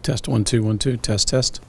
Test 1 2 1 2. Test test.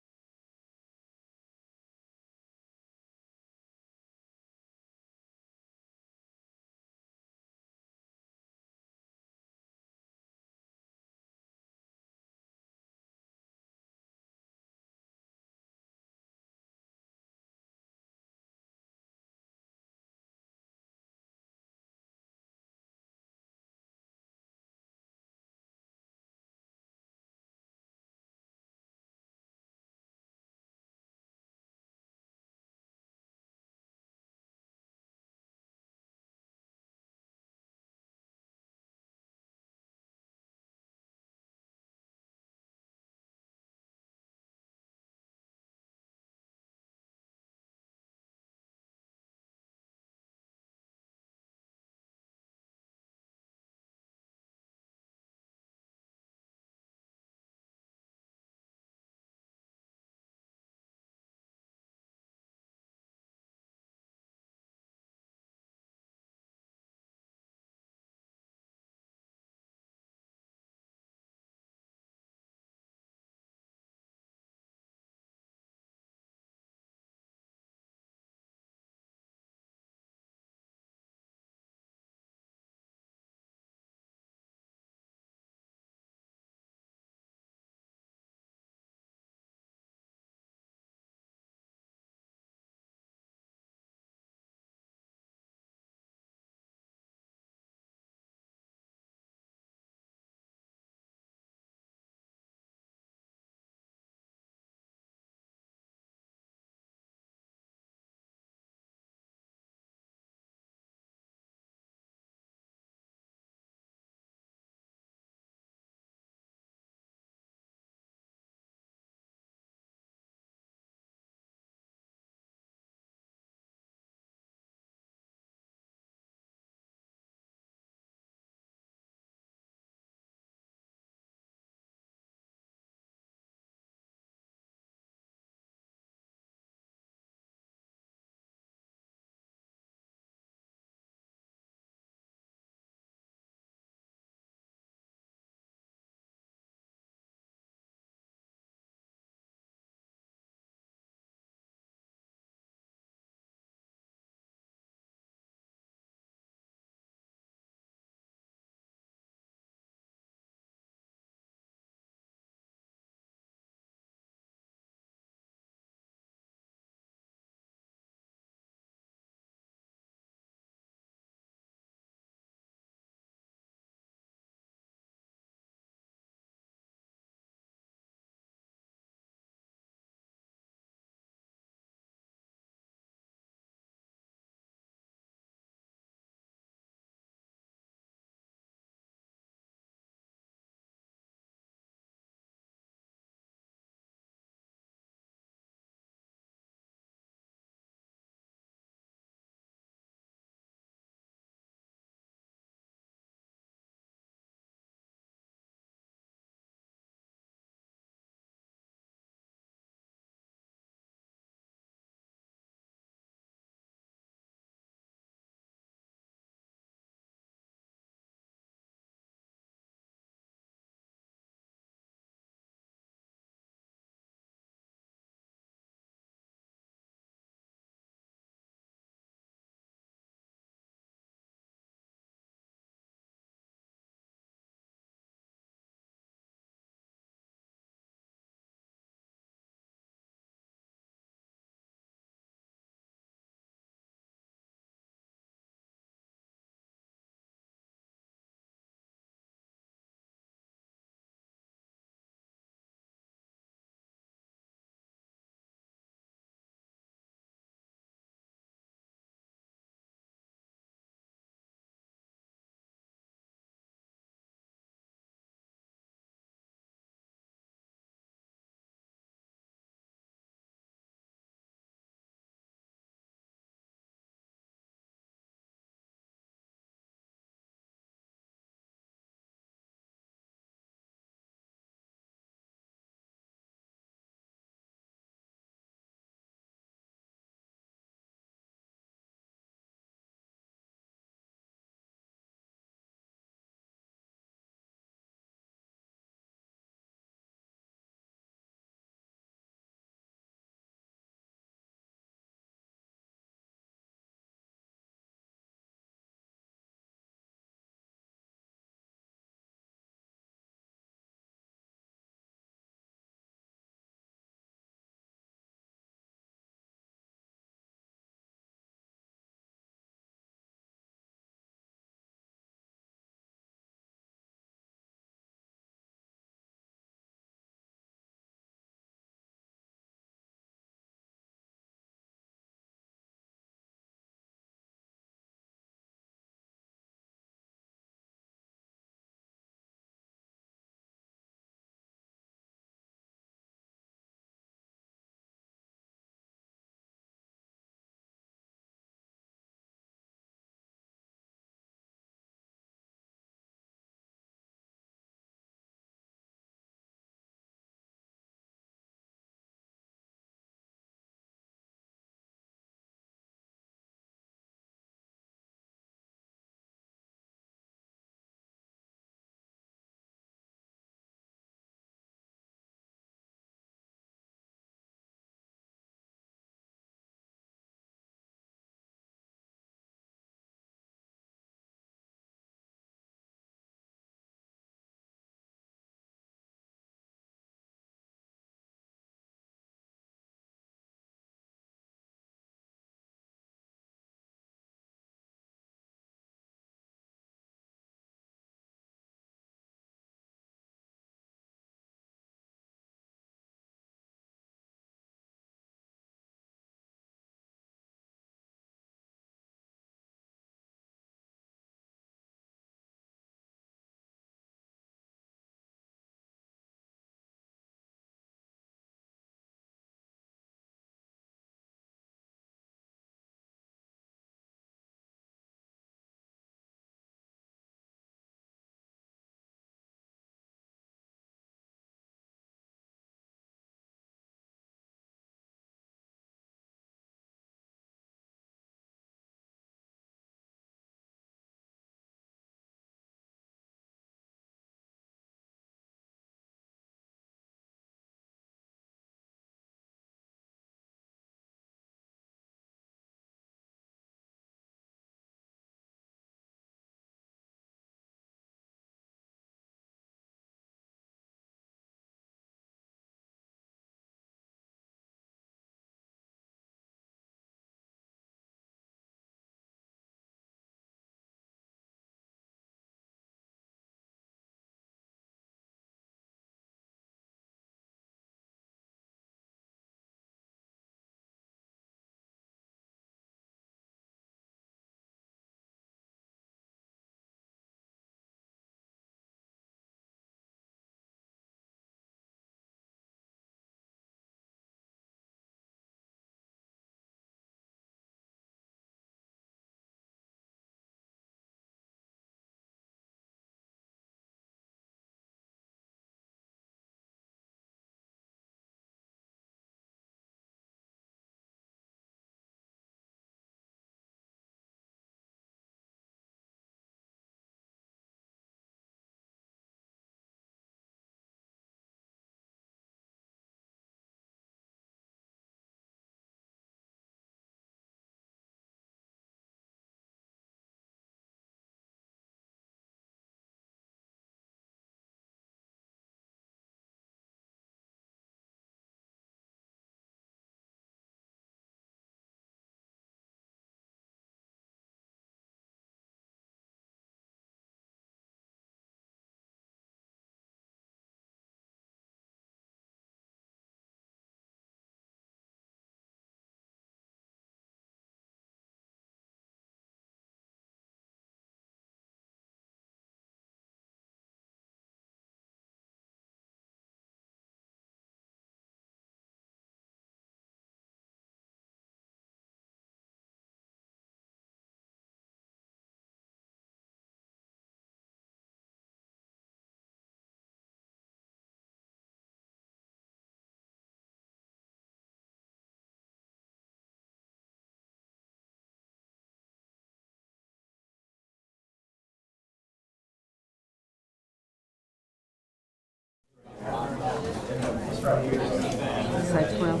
Side 12.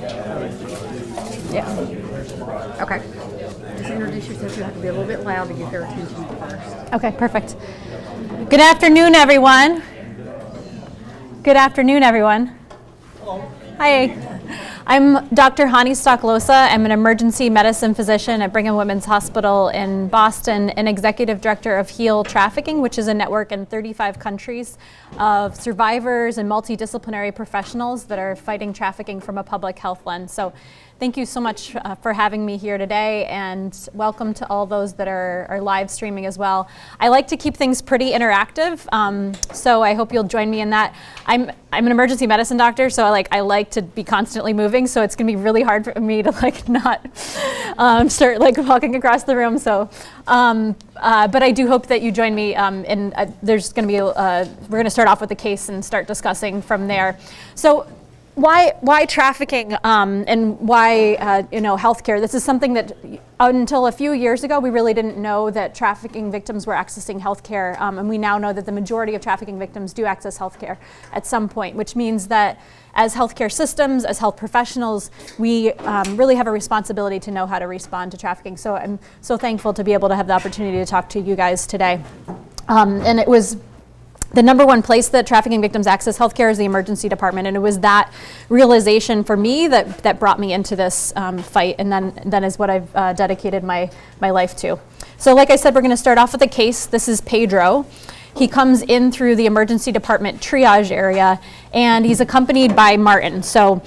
Yeah. Okay. Just introduce yourself. You have to be a little bit loud to get their attention first. Okay, perfect. Good afternoon, everyone. Good afternoon, everyone. Hello. Hi. I'm Dr. Hani Stocklosa. I'm an emergency medicine physician at Brigham Women's Hospital in Boston and executive director of HEAL Trafficking, which is a network in 35 countries of survivors and multidisciplinary professionals that are fighting trafficking from a public health lens. So thank you so much for having me here today, and welcome to all those that are live streaming as well. I like to keep things pretty interactive, so I hope you'll join me in that. I'm an emergency medicine doctor, so I like to be constantly moving, so it's going to be really hard for me to not start walking across the room. So, but I do hope that you join me. There's going to be we're going to start off with the case and start discussing from there. So, why trafficking and why healthcare? This is something that until a few years ago we really didn't know that trafficking victims were accessing healthcare, and we now know that the majority of trafficking victims do access healthcare at some point, which means that as healthcare systems, as health professionals, we really have a responsibility to know how to respond to trafficking. So I'm so thankful to be able to have the opportunity to talk to you guys today. And it was the number one place that trafficking victims access healthcare is the emergency department, and it was that realization for me that brought me into this fight, and then is what I've dedicated my life to. So like I said, we're going to start off with a case. This is Pedro. He comes in through the emergency department triage area, and he's accompanied by Martin. So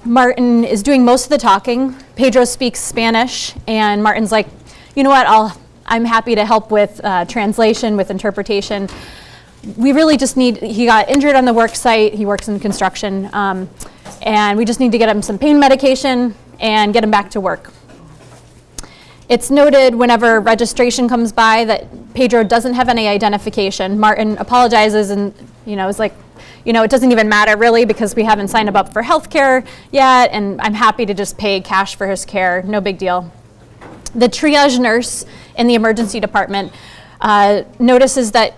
Martin is doing most of the talking. Pedro speaks Spanish, and Martin's like, you know what, I'm happy to help with translation, with interpretation. We really just he got injured on the work site. He works in construction, and we just need to get him some pain medication and get him back to work. It's noted whenever registration comes by that Pedro doesn't have any identification. Martin apologizes and, is like, it doesn't even matter really because we haven't signed him up for healthcare yet, and I'm happy to just pay cash for his care, no big deal. The triage nurse in the emergency department notices that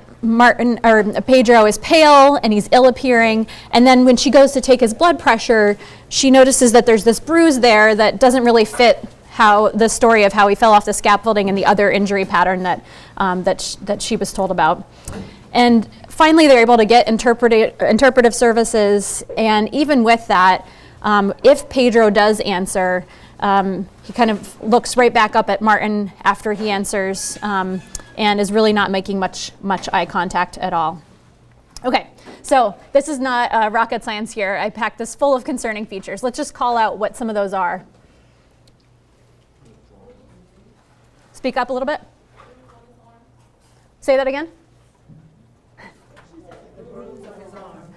Pedro is pale and he's ill appearing, and then when she goes to take his blood pressure, she notices that there's this bruise there that doesn't really fit the story of how he fell off the scaffolding and the other injury pattern that she was told about. And finally, they're able to get interpretive services, and even with that, if Pedro does answer, he kind of looks right back up at Martin after he answers, and is really not making much eye contact at all. Okay, so this is not rocket science here. I packed this full of concerning features. Let's just call out what some of those are. Speak up a little bit. Say that again.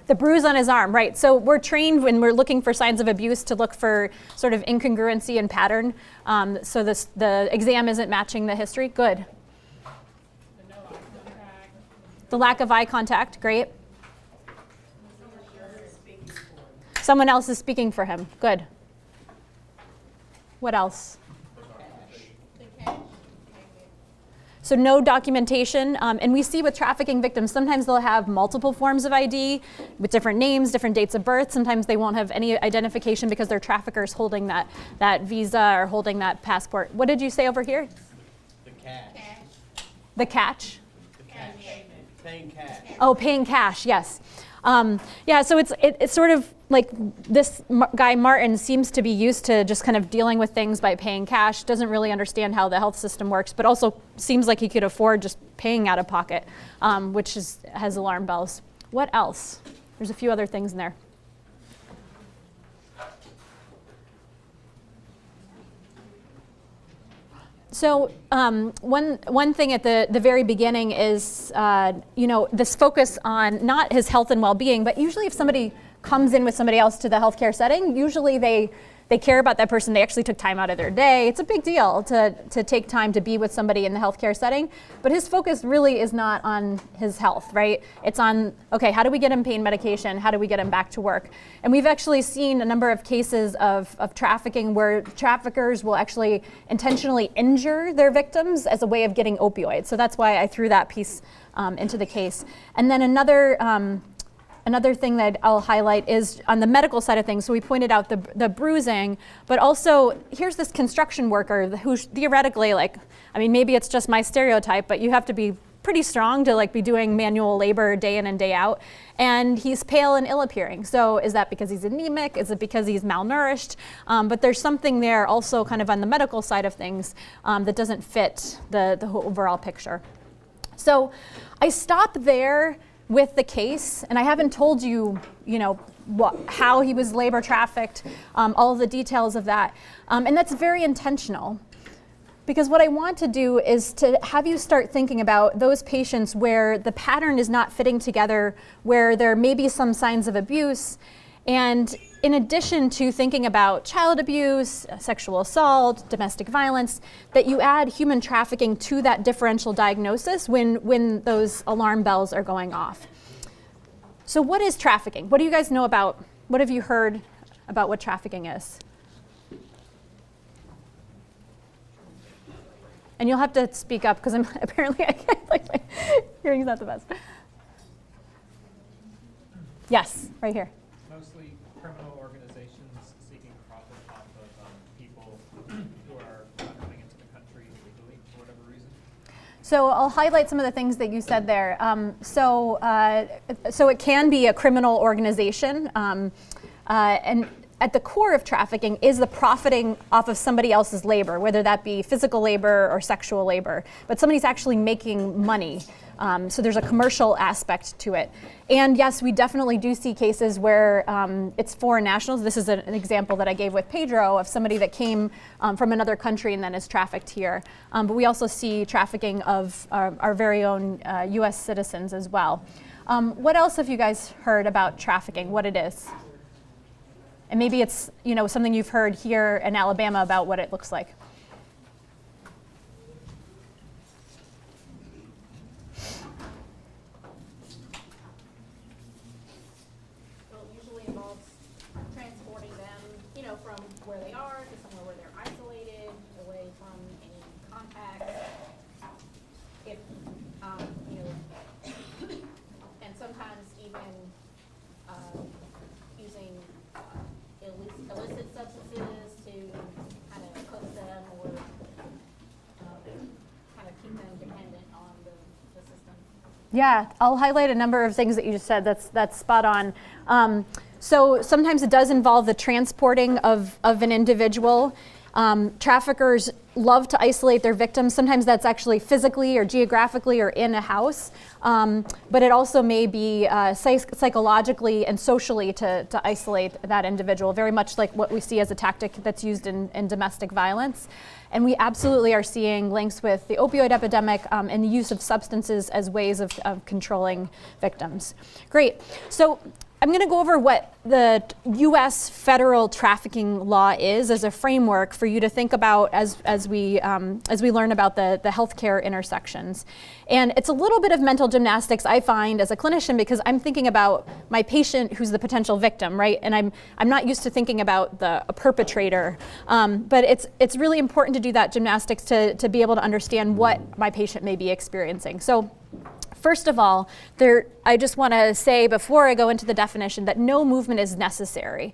The bruise on his arm, right. So we're trained when we're looking for signs of abuse to look for sort of incongruency and pattern. So the exam isn't matching the history. Good. The lack of eye contact, great. Someone else is speaking for him, good. What else? So no documentation, and we see with trafficking victims, sometimes they'll have multiple forms of ID with different names, different dates of birth. Sometimes they won't have any identification because they're traffickers holding that visa or holding that passport. What did you say over here? The catch. The catch? Paying cash. Oh, paying cash, yes. Yeah, so it's sort of like this guy Martin seems to be used to just kind of dealing with things by paying cash, doesn't really understand how the health system works, but also seems like he could afford just paying out of pocket, which has alarm bells. What else? There's a few other things in there. So one thing at the very beginning is, this focus on not his health and well-being, but usually if somebody comes in with somebody else to the healthcare setting, usually they care about that person. They actually took time out of their day. It's a big deal to take time to be with somebody in the healthcare setting, but his focus really is not on his health, right? It's on, okay, how do we get him pain medication? How do we get him back to work? And we've actually seen a number of cases of trafficking where traffickers will actually intentionally injure their victims as a way of getting opioids. So that's why I threw that piece into the case. And then another Another thing that I'll highlight is on the medical side of things. So we pointed out the bruising, but also here's this construction worker who's theoretically maybe it's just my stereotype, but you have to be pretty strong to be doing manual labor day in and day out. And he's pale and ill appearing. So is that because he's anemic? Is it because he's malnourished? But there's something there also kind of on the medical side of things that doesn't fit the whole overall picture. So I stop there with the case, and I haven't told you, how he was labor trafficked, all of the details of that. And that's very intentional. Because what I want to do is to have you start thinking about those patients where the pattern is not fitting together, where there may be some signs of abuse. And in addition to thinking about child abuse, sexual assault, domestic violence, that you add human trafficking to that differential diagnosis when those alarm bells are going off. So what is trafficking? What do you guys know about, what have you heard about what trafficking is? And you'll have to speak up because apparently I can't, my hearing's not the best. Yes, right here. Mostly criminal organizations seeking profit off of people who are not coming into the country illegally for whatever reason. So I'll highlight some of the things that you said there. So it can be a criminal organization, and at the core of trafficking is the profiting off of somebody else's labor, whether that be physical labor or sexual labor. But somebody's actually making money. So there's a commercial aspect to it. And yes, we definitely do see cases where it's foreign nationals. This is an example that I gave with Pedro of somebody that came from another country and then is trafficked here. But we also see trafficking of our very own US citizens as well. What else have you guys heard about trafficking, what it is? And maybe it's something you've heard here in Alabama about what it looks like. Well, it usually involves transporting them, from where they are to somewhere where they're isolated, away from any contact. If, and sometimes even using illicit substances to kind of cook them or kind of keep them dependent on the system. Yeah, I'll highlight a number of things that you just said. That's spot on. So sometimes it does involve the transporting of an individual. Traffickers love to isolate their victims. Sometimes that's actually physically or geographically or in a house. But it also may be psychologically and socially to isolate that individual, very much like what we see as a tactic that's used in domestic violence. And we absolutely are seeing links with the opioid epidemic and the use of substances as ways of controlling victims. Great. So I'm going to go over what the U.S. federal trafficking law is as a framework for you to think about as we learn about the healthcare intersections. And it's a little bit of mental gymnastics, I find, as a clinician, because I'm thinking about my patient who's the potential victim, right? And I'm not used to thinking about a perpetrator. But it's really important to do that gymnastics to be able to understand what my patient may be experiencing. So first of all, I just want to say before I go into the definition that no movement is necessary.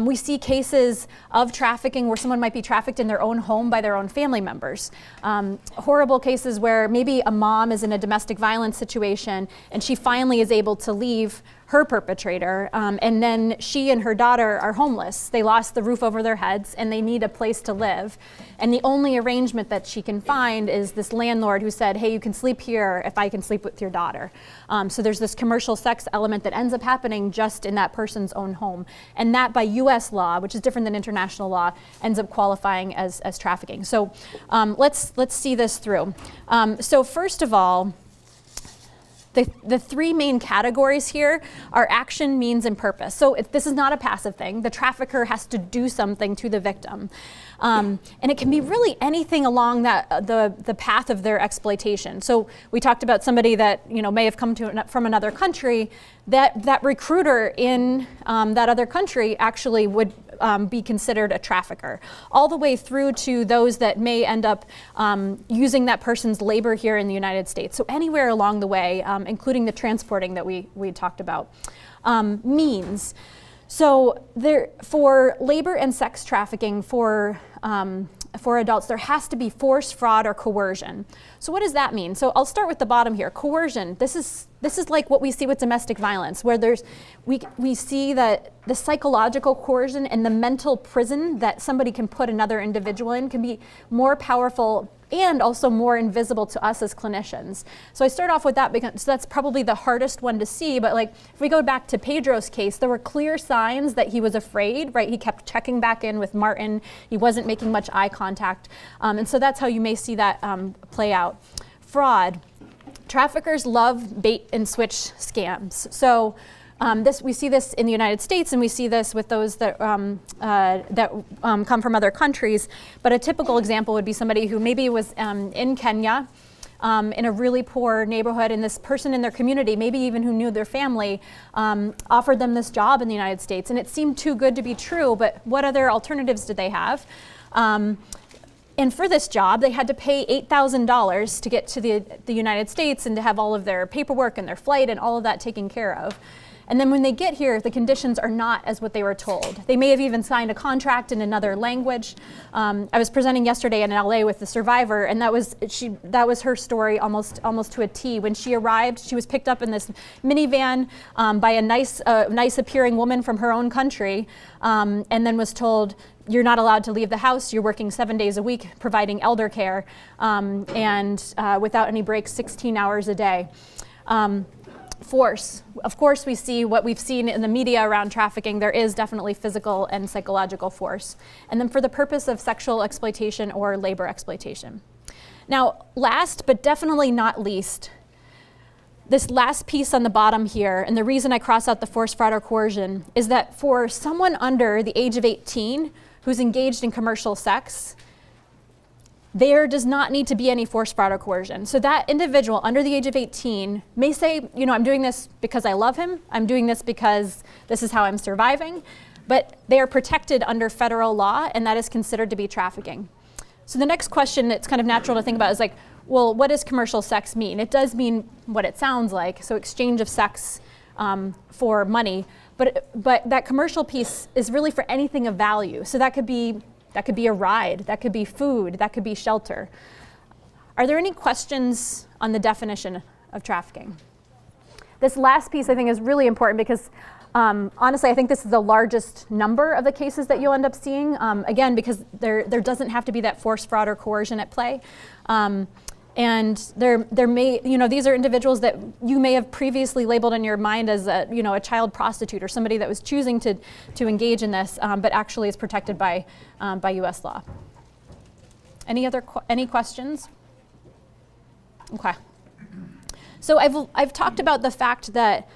We see cases of trafficking where someone might be trafficked in their own home by their own family members. Horrible cases where maybe a mom is in a domestic violence situation and she finally is able to leave her perpetrator, and then she and her daughter are homeless. They lost the roof over their heads and they need a place to live. And the only arrangement that she can find is this landlord who said, hey, you can sleep here if I can sleep with your daughter. So there's this commercial sex element that ends up happening just in that person's own home. And that by US law, which is different than international law, ends up qualifying as trafficking. So let's see this through. So first of all, the three main categories here are action, means, and purpose. So this is not a passive thing. The trafficker has to do something to the victim. And it can be really anything along the path of their exploitation. So we talked about somebody that may have come from another country. That recruiter in that other country actually would be considered a trafficker, all the way through to those that may end up using that person's labor here in the United States. So anywhere along the way, including the transporting that we talked about. Means. So for labor and sex trafficking for adults, there has to be force, fraud, or coercion. So what does that mean? So I'll start with the bottom here. Coercion. This is like what we see with domestic violence, where we see that the psychological coercion and the mental prison that somebody can put another individual in can be more powerful and also more invisible to us as clinicians. So I start off with that because that's probably the hardest one to see, but like if we go back to Pedro's case, there were clear signs that he was afraid, right? He kept checking back in with Martin. He wasn't making much eye contact. And so that's how you may see that play out. Fraud. Traffickers love bait and switch scams. So we see this in the United States, and we see this with those that come from other countries. But a typical example would be somebody who maybe was in Kenya, in a really poor neighborhood, and this person in their community, maybe even who knew their family, offered them this job in the United States. And it seemed too good to be true, but what other alternatives did they have? And for this job, they had to pay $8,000 to get to the United States and to have all of their paperwork and their flight and all of that taken care of. And then when they get here, the conditions are not as what they were told. They may have even signed a contract in another language. I was presenting yesterday in LA with the survivor, and that was her story almost to a T. When she arrived, she was picked up in this minivan by a nice appearing woman from her own country, and then was told, you're not allowed to leave the house. You're working 7 days a week providing elder care, and without any breaks, 16 hours a day. Force. Of course, we see what we've seen in the media around trafficking. There is definitely physical and psychological force. And then for the purpose of sexual exploitation or labor exploitation. Now, last but definitely not least, this last piece on the bottom here, and the reason I cross out the force, fraud, or coercion, is that for someone under the age of 18 who's engaged in commercial sex, there does not need to be any force, fraud, or coercion. So that individual under the age of 18 may say, I'm doing this because I love him. I'm doing this because this is how I'm surviving. But they are protected under federal law, and that is considered to be trafficking. So the next question that's kind of natural to think about is like, well, what does commercial sex mean? It does mean what it sounds like, so exchange of sex for money. But that commercial piece is really for anything of value. So that could be a ride, that could be food, that could be shelter. Are there any questions on the definition of trafficking? This last piece I think is really important because honestly I think this is the largest number of the cases that you'll end up seeing, again because there doesn't have to be that force, fraud, or coercion at play. And there may, these are individuals that you may have previously labeled in your mind as a child prostitute or somebody that was choosing to engage in this, but actually is protected by U.S. law. Any questions? Okay. So I've talked about the fact that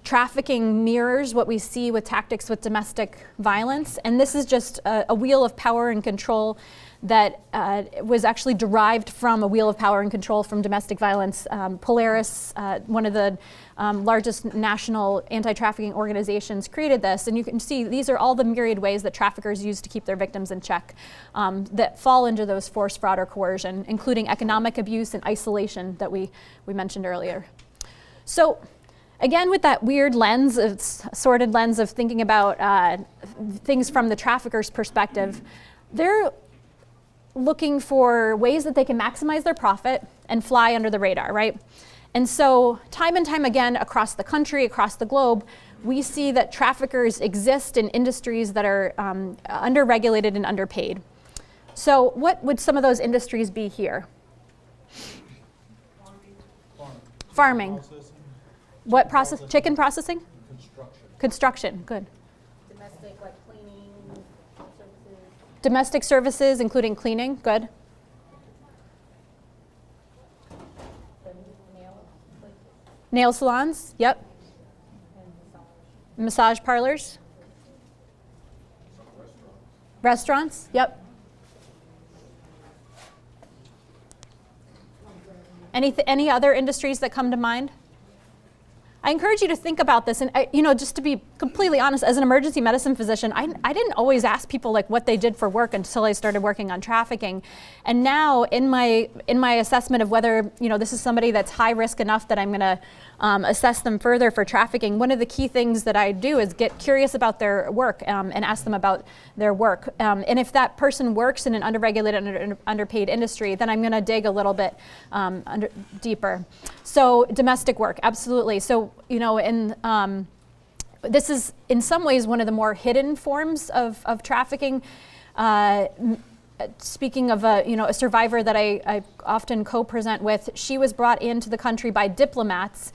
trafficking mirrors what we see with tactics with domestic violence, and this is just a wheel of power and control that was actually derived from a wheel of power and control from domestic violence. Polaris, one of the largest national anti-trafficking organizations, created this, and you can see these are all the myriad ways that traffickers use to keep their victims in check that fall into those force, fraud, or coercion, including economic abuse and isolation that we mentioned earlier. So again, with that weird lens, sordid lens of thinking about things from the trafficker's perspective, they're looking for ways that they can maximize their profit and fly under the radar, right? And so time and time again across the country, across the globe, we see that traffickers exist in industries that are under-regulated and underpaid. So what would some of those industries be here? Farming. What process? Chicken processing? Construction, good. Domestic, like cleaning services. Domestic services, including cleaning, good. The nail places Nail salons, yep. and Massage parlors. Restaurants, yep. Any other industries that come to mind? I encourage you to think about this, and just to be completely honest, as an emergency medicine physician, I didn't always ask people like what they did for work until I started working on trafficking. And now in my assessment of whether, this is somebody that's high risk enough that I'm gonna assess them further for trafficking, one of the key things that I do is get curious about their work and ask them about their work. And if that person works in an underregulated, underpaid industry, then I'm gonna dig a little bit deeper. So domestic work, absolutely. So, this is in some ways one of the more hidden forms of trafficking. Speaking of a survivor that I often co-present with, she was brought into the country by diplomats.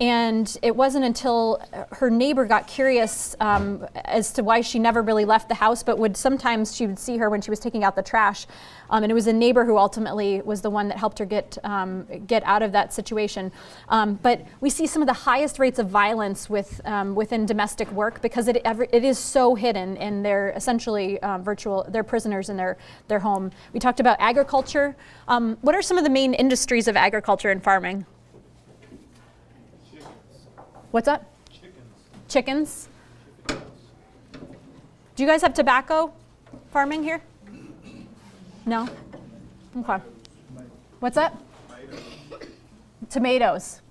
And it wasn't until her neighbor got curious as to why she never really left the house, but sometimes she would see her when she was taking out the trash. And it was a neighbor who ultimately was the one that helped her get out of that situation. But we see some of the highest rates of violence within domestic work because it is so hidden, and they're essentially they're prisoners in their home. We talked about agriculture. What are some of the main industries of agriculture and farming? What's that? Chickens. Do you guys have tobacco farming here? No? Okay. What's that? Tomatoes.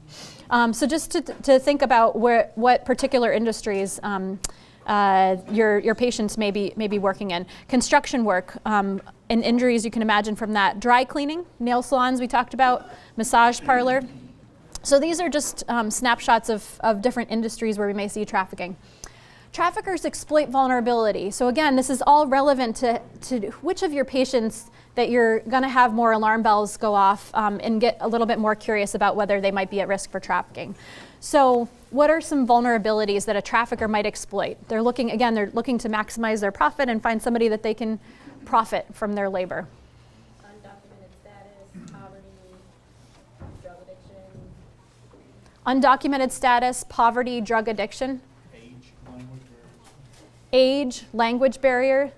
So just to think about what particular industries your patients may be working in. Construction work and injuries you can imagine from that. Dry cleaning, nail salons we talked about, massage parlor. So these are just snapshots of different industries where we may see trafficking. Traffickers exploit vulnerability. So again, this is all relevant to which of your patients that you're gonna have more alarm bells go off and get a little bit more curious about whether they might be at risk for trafficking. So what are some vulnerabilities that a trafficker might exploit? They're looking to maximize their profit and find somebody that they can profit from their labor. Undocumented status, poverty, drug addiction. Undocumented status, poverty, drug addiction. Age, language barrier.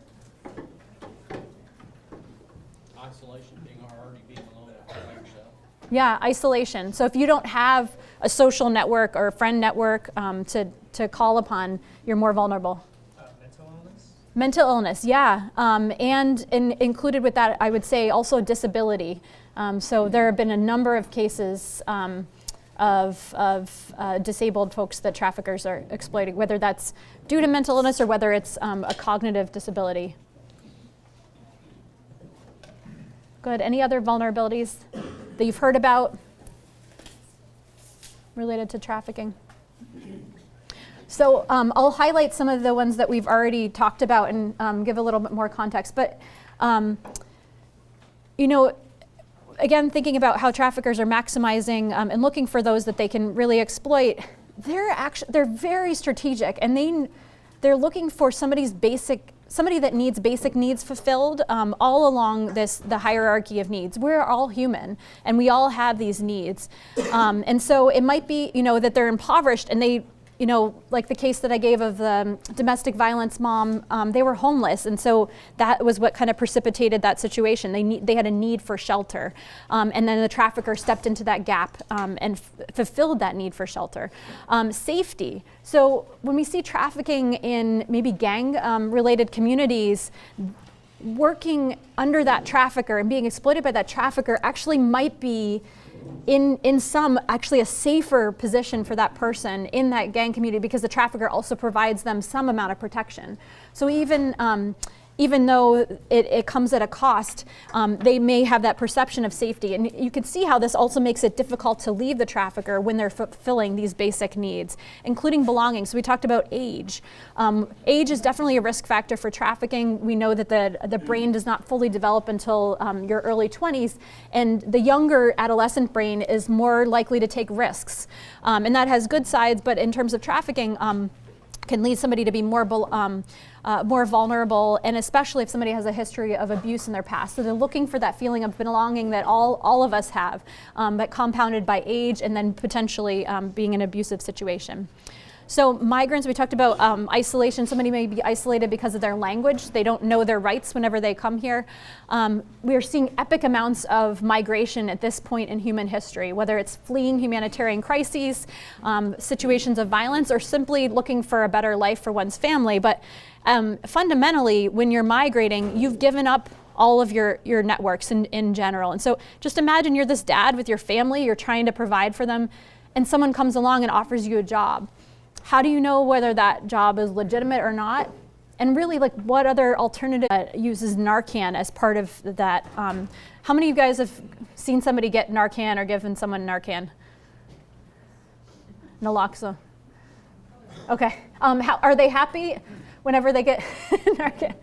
Isolation, already being alone by yourself. Yeah, isolation. So if you don't have a social network or a friend network to call upon, you're more vulnerable. Mental illness? Mental illness, yeah. And included with that, I would say also disability. So there have been a number of cases of disabled folks that traffickers are exploiting, whether that's due to mental illness or whether it's a cognitive disability. Good. Any other vulnerabilities that you've heard about related to trafficking? So I'll highlight some of the ones that we've already talked about and give a little bit more context. But again, thinking about how traffickers are maximizing and looking for those that they can really exploit, they're very strategic, and they're looking for somebody that needs basic needs fulfilled all along the hierarchy of needs. We're all human, and we all have these needs, and so it might be that they're impoverished and they. Like the case that I gave of the domestic violence mom, they were homeless, and so that was what kind of precipitated that situation. They had a need for shelter, and then the trafficker stepped into that gap and fulfilled that need for shelter. Safety. So when we see trafficking in maybe gang-related communities, working under that trafficker and being exploited by that trafficker actually might be in some actually a safer position for that person in that gang community, because the trafficker also provides them some amount of protection. So even though it comes at a cost, they may have that perception of safety. And you can see how this also makes it difficult to leave the trafficker when they're fulfilling these basic needs, including belonging. So we talked about age. Age is definitely a risk factor for trafficking. We know that the brain does not fully develop until your early 20s, and the younger adolescent brain is more likely to take risks. And that has good sides, but in terms of trafficking, can lead somebody to be more vulnerable, and especially if somebody has a history of abuse in their past. So they're looking for that feeling of belonging that all of us have, but compounded by age and then potentially being in an abusive situation. So migrants, we talked about isolation. Somebody may be isolated because of their language. They don't know their rights whenever they come here. We are seeing epic amounts of migration at this point in human history, whether it's fleeing humanitarian crises, situations of violence, or simply looking for a better life for one's family. But fundamentally, when you're migrating, you've given up all of your networks in general. And so just imagine you're this dad with your family, you're trying to provide for them, and someone comes along and offers you a job. How do you know whether that job is legitimate or not? And really, like, what other alternative uses Narcan as part of that? How many of you guys have seen somebody get Narcan or given someone Narcan? Naloxone. Okay. Are they happy whenever they get Narcan?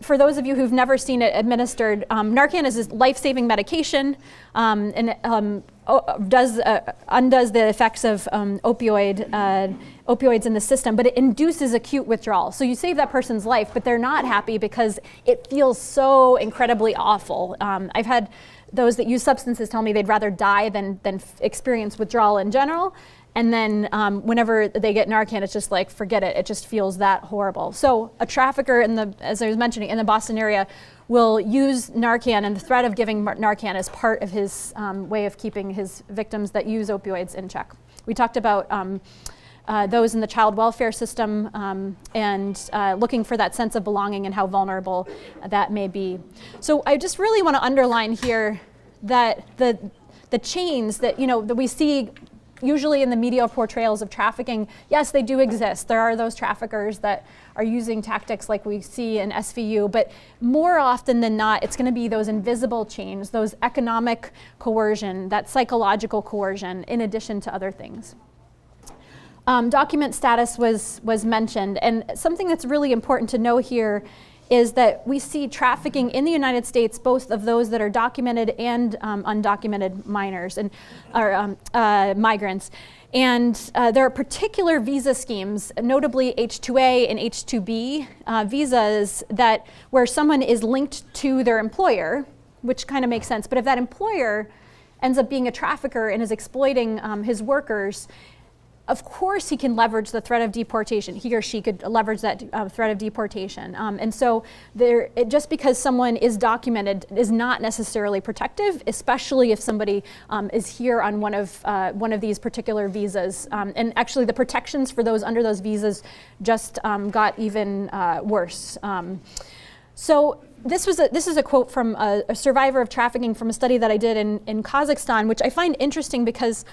For those of you who've never seen it administered, Narcan is a life-saving medication, and undoes the effects of opioids in the system, but it induces acute withdrawal. So you save that person's life, but they're not happy because it feels so incredibly awful. I've had those that use substances tell me they'd rather die than experience withdrawal in general. And then whenever they get Narcan, it's just like, forget it. It just feels that horrible. So a trafficker, as I was mentioning, in the Boston area will use Narcan, and the threat of giving Narcan is part of his way of keeping his victims that use opioids in check. We talked about those in the child welfare system and looking for that sense of belonging and how vulnerable that may be. So I just really want to underline here that the chains that we see usually in the media portrayals of trafficking, yes, they do exist. There are those traffickers that are using tactics like we see in SVU, but more often than not, it's going to be those invisible chains, those economic coercion, that psychological coercion, in addition to other things. Document status was mentioned, and something that's really important to know here is that we see trafficking in the United States, both of those that are documented and undocumented minors and migrants. And there are particular visa schemes, notably H-2A and H-2B visas, where someone is linked to their employer, which kind of makes sense. But if that employer ends up being a trafficker and is exploiting his workers, of course he can leverage the threat of deportation. He or she could leverage that threat of deportation. And so just because someone is documented is not necessarily protective, especially if somebody is here on one of these particular visas. And actually the protections for those under those visas just got even worse. So this is a quote from a survivor of trafficking from a study that I did in Kazakhstan, which I find interesting because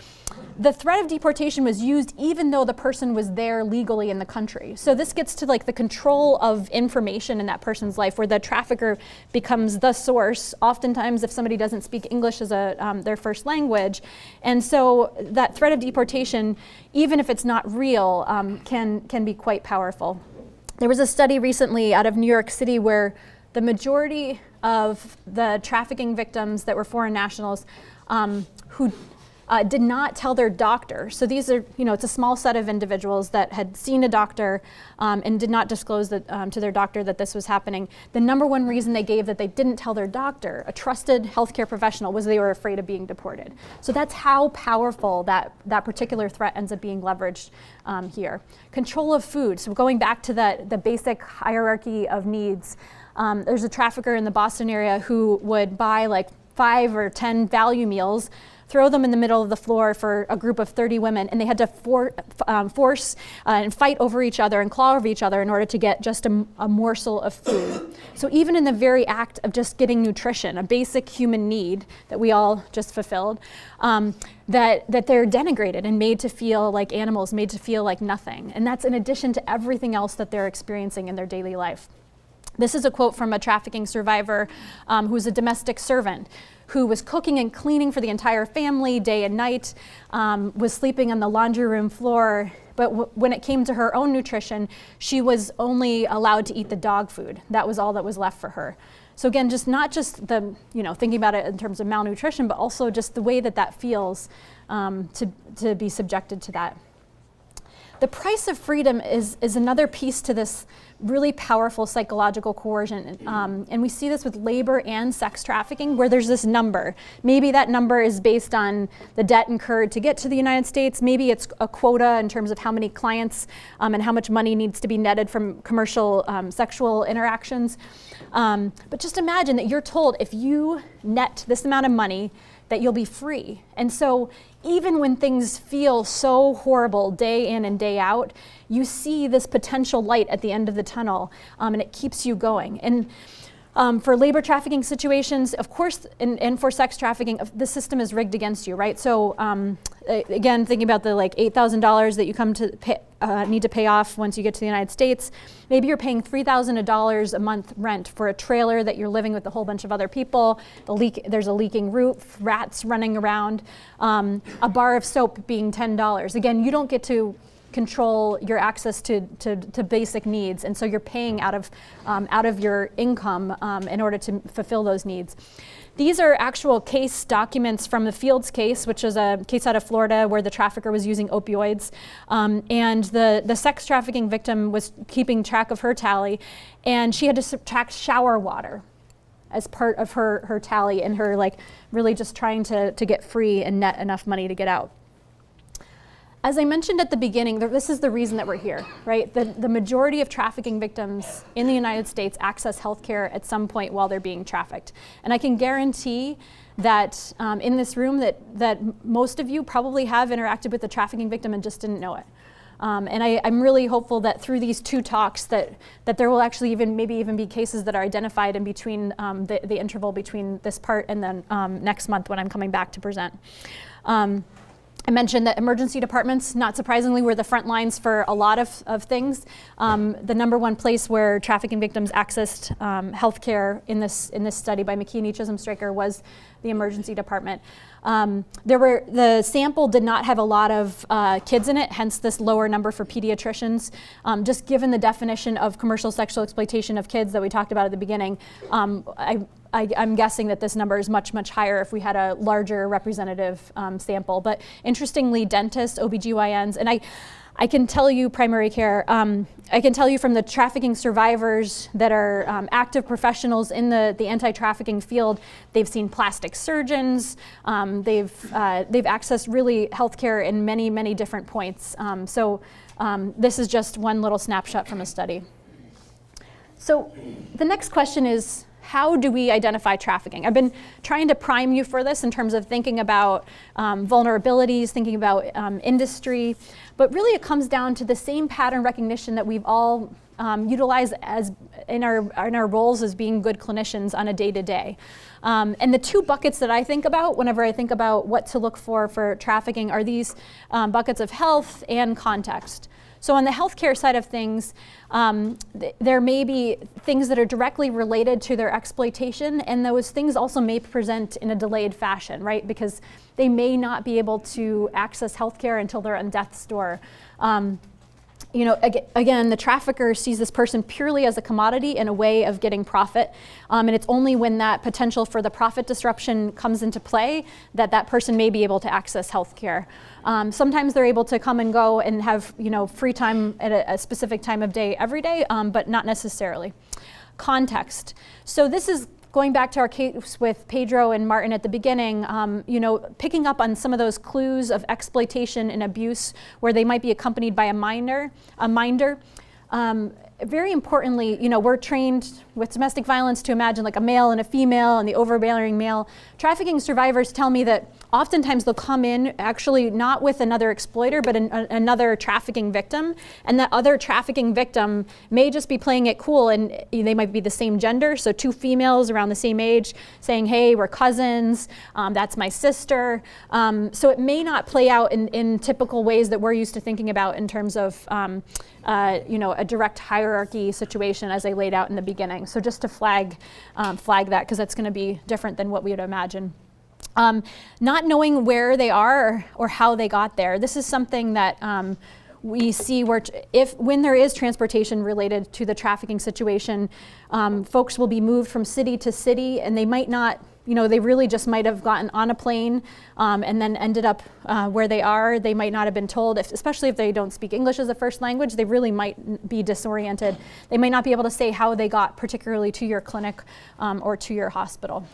the threat of deportation was used even though the person was there legally in the country. So this gets to like the control of information in that person's life, where the trafficker becomes the source, oftentimes if somebody doesn't speak English as their first language. And so that threat of deportation, even if it's not real, can be quite powerful. There was a study recently out of New York City where the majority of the trafficking victims that were foreign nationals who did not tell their doctor. So these are, it's a small set of individuals that had seen a doctor and did not disclose to their doctor that this was happening. The number one reason they gave that they didn't tell their doctor, a trusted healthcare professional, was they were afraid of being deported. So that's how powerful that particular threat ends up being leveraged here. Control of food. So going back to the basic hierarchy of needs, there's a trafficker in the Boston area who would buy like 5 or 10 value meals, throw them in the middle of the floor for a group of 30 women, and they had to force and fight over each other and claw over each other in order to get just a morsel of food. So even in the very act of just getting nutrition, a basic human need that we all just fulfilled, that they're denigrated and made to feel like animals, made to feel like nothing. And that's in addition to everything else that they're experiencing in their daily life. This is a quote from a trafficking survivor who's a domestic servant who was cooking and cleaning for the entire family day and night, was sleeping on the laundry room floor, but when it came to her own nutrition, she was only allowed to eat the dog food. That was all that was left for her. So again, not just thinking about it in terms of malnutrition, but also just the way that feels to be subjected to that. The price of freedom is another piece to this really powerful psychological coercion. And we see this with labor and sex trafficking, where there's this number. Maybe that number is based on the debt incurred to get to the United States. Maybe it's a quota in terms of how many clients and how much money needs to be netted from commercial sexual interactions. But just imagine that you're told if you net this amount of money, that you'll be free. And so even when things feel so horrible day in and day out, you see this potential light at the end of the tunnel, and it keeps you going. And for labor trafficking situations, of course, and for sex trafficking, the system is rigged against you, right? So again, thinking about the like $8,000 that you come to need to pay off once you get to the United States, maybe you're paying $3,000 a month rent for a trailer that you're living with a whole bunch of other people. There's a leaking roof, rats running around, a bar of soap being $10. Again, you don't get to control your access to basic needs, and so you're paying out of your income in order to fulfill those needs. These are actual case documents from the Fields case, which is a case out of Florida where the trafficker was using opioids, and the sex trafficking victim was keeping track of her tally, and she had to subtract shower water as part of her tally, and her like really just trying to get free and net enough money to get out. As I mentioned at the beginning, this is the reason that we're here, right? The majority of trafficking victims in the United States access healthcare at some point while they're being trafficked. And I can guarantee that in this room that most of you probably have interacted with a trafficking victim and just didn't know it. And I'm really hopeful that through these two talks that there will actually maybe even be cases that are identified in between the interval between this part and then next month when I'm coming back to present. I mentioned that emergency departments, not surprisingly, were the front lines for a lot of things. The number one place where trafficking victims accessed health care in this study by McKinney, Chisholm, Straker was the emergency department. The sample did not have a lot of kids in it, hence this lower number for pediatricians. Just given the definition of commercial sexual exploitation of kids that we talked about at the beginning, I'm guessing that this number is much, much higher if we had a larger representative sample. But interestingly, dentists, OBGYNs, and I can tell you primary care, I can tell you from the trafficking survivors that are active professionals in the anti-trafficking field, they've seen plastic surgeons, they've accessed really healthcare in many, many different points. So this is just one little snapshot from a study. So the next question is, how do we identify trafficking? I've been trying to prime you for this in terms of thinking about vulnerabilities, thinking about industry, but really it comes down to the same pattern recognition that we've all utilized as in our roles as being good clinicians on a day-to-day. And the two buckets that I think about whenever I think about what to look for trafficking are these buckets of health and context. So on the healthcare side of things, there may be things that are directly related to their exploitation, and those things also may present in a delayed fashion, right? Because they may not be able to access healthcare until they're on death's door. Again, the trafficker sees this person purely as a commodity and a way of getting profit. And it's only when that potential for the profit disruption comes into play that person may be able to access healthcare. Sometimes they're able to come and go and have free time at a specific time of day every day, but not necessarily. Context. So this is going back to our case with Pedro and Martin at the beginning, picking up on some of those clues of exploitation and abuse where they might be accompanied by a minder. Very importantly, we're trained with domestic violence to imagine like a male and a female and the overbearing male. Trafficking survivors tell me that oftentimes they'll come in actually not with another exploiter, but another trafficking victim. And that other trafficking victim may just be playing it cool, and they might be the same gender. So two females around the same age saying, hey, we're cousins, that's my sister. So it may not play out in typical ways that we're used to thinking about in terms of a direct hierarchy situation as I laid out in the beginning. So just to flag that, because that's going to be different than what we would imagine. Not knowing where they are or how they got there. This is something that we see where when there is transportation related to the trafficking situation, folks will be moved from city to city, and they might not they really just might have gotten on a plane and then ended up where they are. They might not have been told, especially if they don't speak English as a first language, they really might be disoriented. They might not be able to say how they got particularly to your clinic or to your hospital.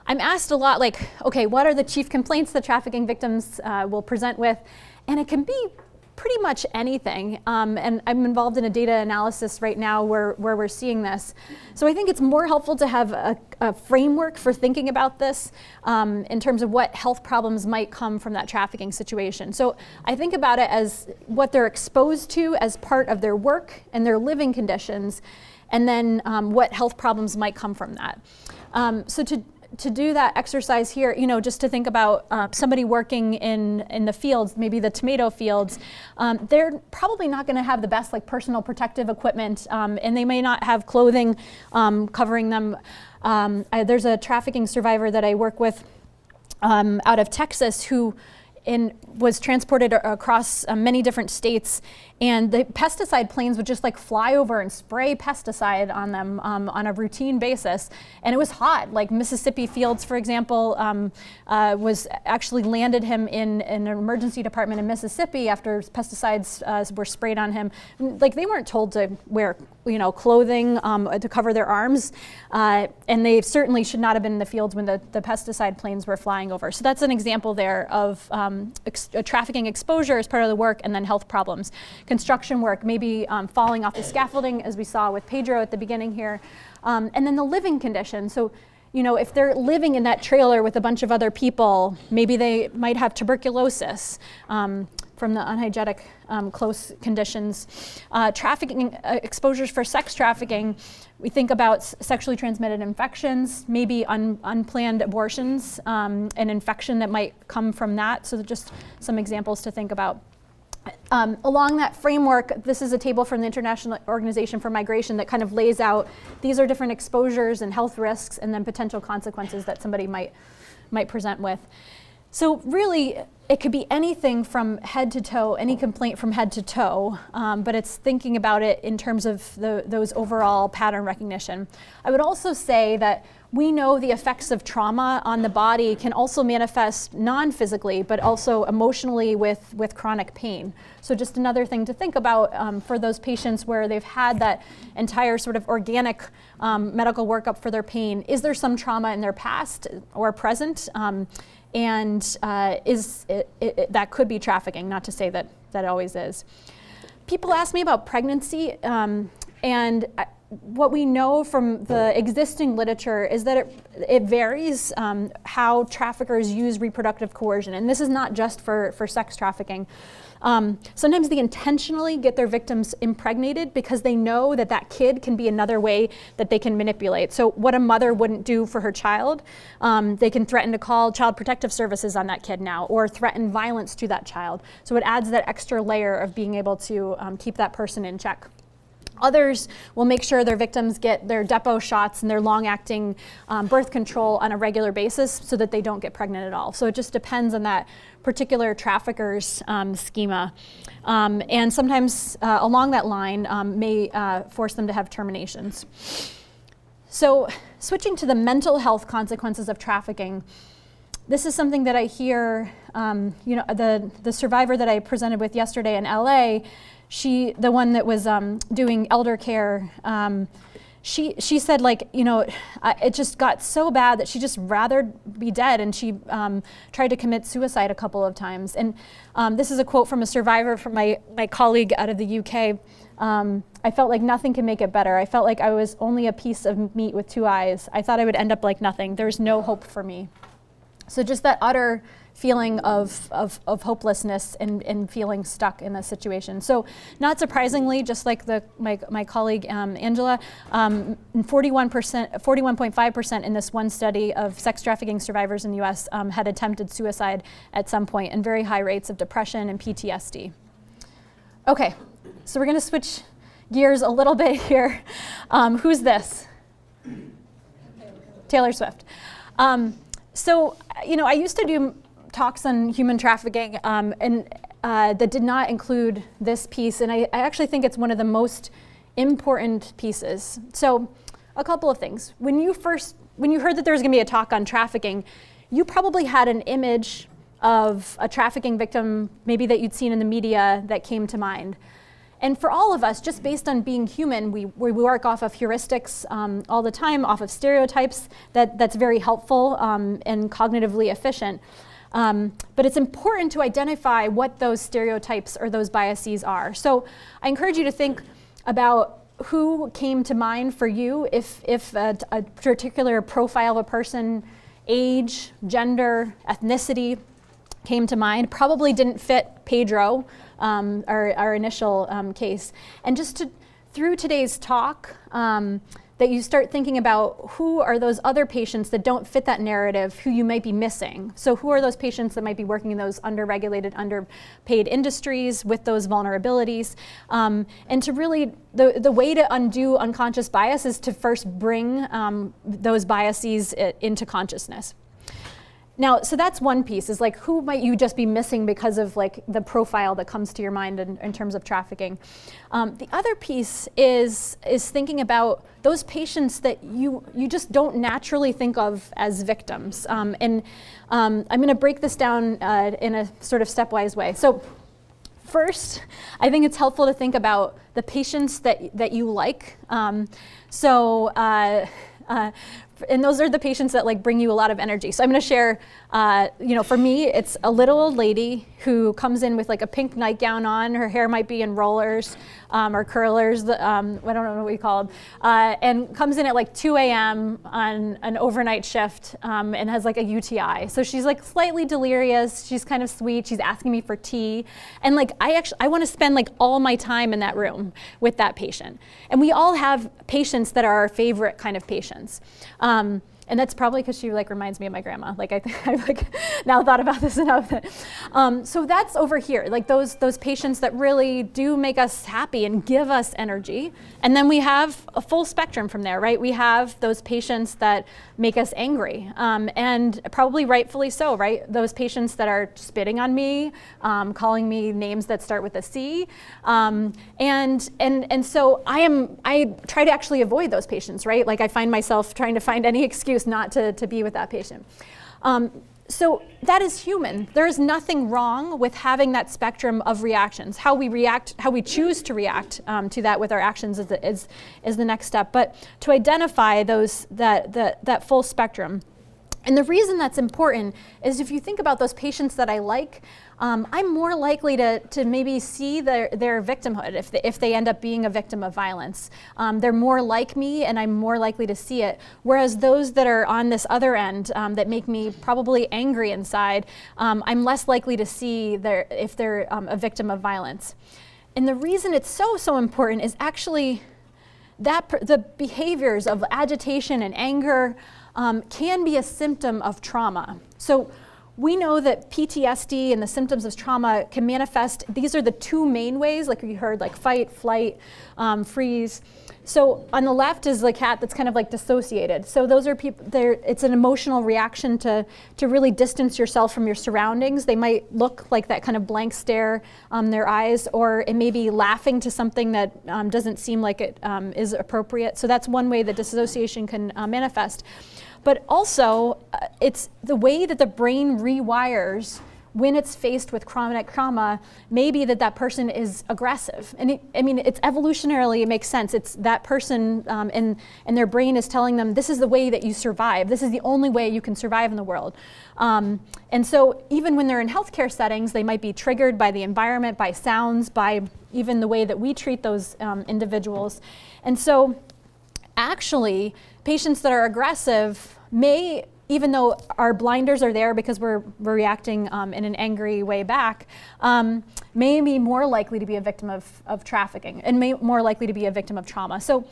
I'm asked a lot, like, okay, what are the chief complaints that trafficking victims will present with? And it can be pretty much anything. And I'm involved in a data analysis right now where we're seeing this. So I think it's more helpful to have a framework for thinking about this in terms of what health problems might come from that trafficking situation. So I think about it as what they're exposed to as part of their work and their living conditions, and then what health problems might come from that. So to do that exercise here, just to think about somebody working in the fields, maybe the tomato fields, they're probably not going to have the best personal protective equipment, and they may not have clothing covering them. There's a trafficking survivor that I work with out of Texas who was transported across many different states, and the pesticide planes would just fly over and spray pesticide on them on a routine basis, and it was hot. Like Mississippi Fields, for example, was actually landed him in an emergency department in Mississippi after pesticides were sprayed on him. They weren't told to wear clothing to cover their arms, and they certainly should not have been in the fields when the pesticide planes were flying over. So that's an example there of trafficking exposure as part of the work, and then health problems. Construction work, maybe falling off the scaffolding, as we saw with Pedro at the beginning here, and then the living conditions. So, if they're living in that trailer with a bunch of other people, maybe they might have tuberculosis from the unhygienic close conditions. Trafficking exposures for sex trafficking, we think about sexually transmitted infections, maybe unplanned abortions, an infection that might come from that. So just some examples to think about. Along that framework, this is a table from the International Organization for Migration that kind of lays out these are different exposures and health risks and then potential consequences that somebody might present with. So really, it could be anything from head to toe, any complaint from head to toe, but it's thinking about it in terms of those overall pattern recognition. I would also say that we know the effects of trauma on the body can also manifest non-physically, but also emotionally with chronic pain. So just another thing to think about for those patients where they've had that entire sort of organic medical workup for their pain. Is there some trauma in their past or present? And that could be trafficking, not to say that it always is. People ask me about pregnancy, and what we know from the existing literature is that it varies how traffickers use reproductive coercion, and this is not just for sex trafficking. Sometimes they intentionally get their victims impregnated because they know that kid can be another way that they can manipulate. So what a mother wouldn't do for her child, they can threaten to call Child Protective Services on that kid now, or threaten violence to that child. So it adds that extra layer of being able to keep that person in check. Others will make sure their victims get their depot shots and their long-acting birth control on a regular basis so that they don't get pregnant at all. So it just depends on that particular trafficker's schema. And sometimes along that line may force them to have terminations. So switching to the mental health consequences of trafficking, this is something that I hear, the survivor that I presented with yesterday in LA, the one that was doing elder care, she said it just got so bad that she just rather be dead, and she tried to commit suicide a couple of times. And this is a quote from a survivor from my colleague out of the UK. I felt like nothing could make it better. I felt like I was only a piece of meat with two eyes. I thought I would end up like nothing. There's no hope for me. So just that utter feeling of hopelessness and feeling stuck in this situation. So not surprisingly, just like my colleague Angela, 41.5% in this one study of sex trafficking survivors in the US had attempted suicide at some point, and very high rates of depression and PTSD. Okay, so we're gonna switch gears a little bit here. Who's this? Taylor Swift. So, I used to do talks on human trafficking and that did not include this piece, and I actually think it's one of the most important pieces. So a couple of things. When you heard that there was going to be a talk on trafficking, you probably had an image of a trafficking victim, maybe that you'd seen in the media, that came to mind. And for all of us, just based on being human, we work off of heuristics all the time, off of stereotypes. That's very helpful and cognitively efficient. But it's important to identify what those stereotypes or those biases are. So I encourage you to think about who came to mind for you if a particular profile of a person, age, gender, ethnicity came to mind. Probably didn't fit Pedro, our initial case. And just through today's talk, that you start thinking about who are those other patients that don't fit that narrative, who you might be missing. So who are those patients that might be working in those underregulated, underpaid industries with those vulnerabilities? And to really, the way to undo unconscious bias is to first bring those biases into consciousness. Now, so that's one piece, is like, who might you just be missing because of like the profile that comes to your mind in terms of trafficking? The other piece is thinking about those patients that you just don't naturally think of as victims. And I'm gonna break this down in a sort of stepwise way. So first, I think it's helpful to think about the patients that you like. And those are the patients that like bring you a lot of energy. So I'm going to share, for me, it's a little old lady who comes in with like a pink nightgown on. Her hair might be in rollers or curlers. I don't know what you call them. And comes in at like 2 a.m. on an overnight shift and has like a UTI. So she's like slightly delirious. She's kind of sweet. She's asking me for tea. And like I want to spend like all my time in that room with that patient. And we all have patients that are our favorite kind of patients. And that's probably because she like reminds me of my grandma. Like I've like now thought about this enough. So that's over here, like those patients that really do make us happy and give us energy. And then we have a full spectrum from there, right? We have those patients that make us angry, and probably rightfully so, right? Those patients that are spitting on me, calling me names that start with a C, and so I try to actually avoid those patients, right? Like I find myself trying to find any excuse not to be with that patient. So that is human. There is nothing wrong with having that spectrum of reactions. How we react, how we choose to react to that with our actions is the next step. But to identify that full spectrum. And the reason that's important is if you think about those patients that I like, I'm more likely to maybe see their victimhood if they end up being a victim of violence. They're more like me, and I'm more likely to see it. Whereas those that are on this other end that make me probably angry inside, I'm less likely to see if they're a victim of violence. And the reason it's so important is actually that the behaviors of agitation and anger can be a symptom of trauma. So we know that PTSD and the symptoms of trauma can manifest. These are the two main ways, like you heard, like fight, flight, freeze. So on the left is the cat that's kind of like dissociated. So those are people, it's an emotional reaction to really distance yourself from your surroundings. They might look like that kind of blank stare their eyes, or it may be laughing to something that doesn't seem like it is appropriate. So that's one way that dissociation can manifest. But also, it's the way that the brain rewires when it's faced with chronic trauma. Maybe that person is aggressive. And it's evolutionarily, it makes sense. It's that person and their brain is telling them, this is the way that you survive. This is the only way you can survive in the world. And so even when they're in healthcare settings, they might be triggered by the environment, by sounds, by even the way that we treat those individuals. And so actually, patients that are aggressive may, even though our blinders are there because we're reacting in an angry way back, may be more likely to be a victim of trafficking and more likely to be a victim of trauma. So